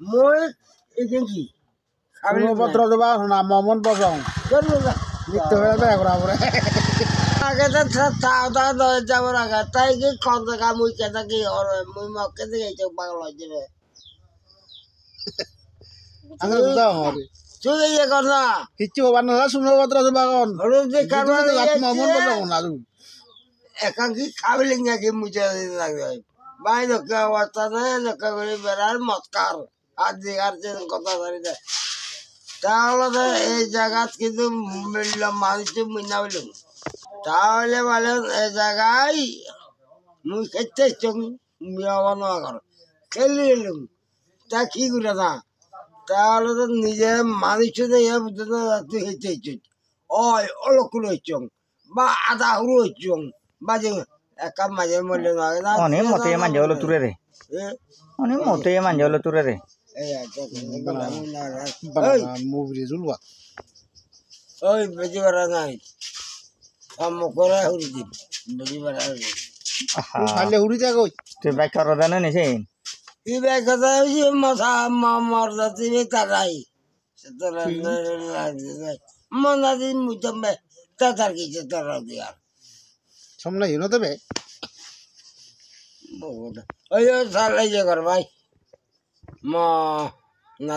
মই এখান কি শুনপত্র দেবা শোনা মমন পছং নিত্য হয়ে বেয়া করা পরে আগে তো চাও তা দশ যাবার আগে তাই কি কত টাকা মুই কেতা কি মুই মক্কে থেকে এই পাগল হয়েছে রে আগে বুঝা হবে তুই ইয়ে কর না কিচ্ছু হবার না শুনপত্র দেবা কোন হলুদ যে কারবার মমন পছং না একাঙ্কি খাবিলে নাকি মুছে লাগবে ভাই লোকে অবস্থা নেই লোকে করে বেড়ার মস্কার আর দিঘার যে কথা ধরে দেয় তাহলে এই জায়গা কিন্তু মিললাম মানুষ মিনা বললাম তাহলে বলেন এই জায়গায় মুই খেতে কর খেলি এলুম তা কি করে না তাহলে তো নিজের মানুষ তুই হেঁটে ওই অলকুল হইচং বা আধা হুড়ো হইচং বা যে একা মাঝে মরলে না অনেক মতে মান যাওলো তুরে রে অনেক মতে মান যাওলো তুরে রে মুভি জুলবা ওই বেশি বেড়া নাই করে হুড়ি দিন বেশি বেড়া খাইলে হুড়ি যা কই তুই বাইক কর দেন নিছে এই ব্যাগ কথা হয়েছে মাথা মর্দা দিবে তারাই মনা দিন মুচম্বে তার কিছু তারা দিয়ার সামনে হিনো দেবে ওই সালাই যে কর ভাই মা না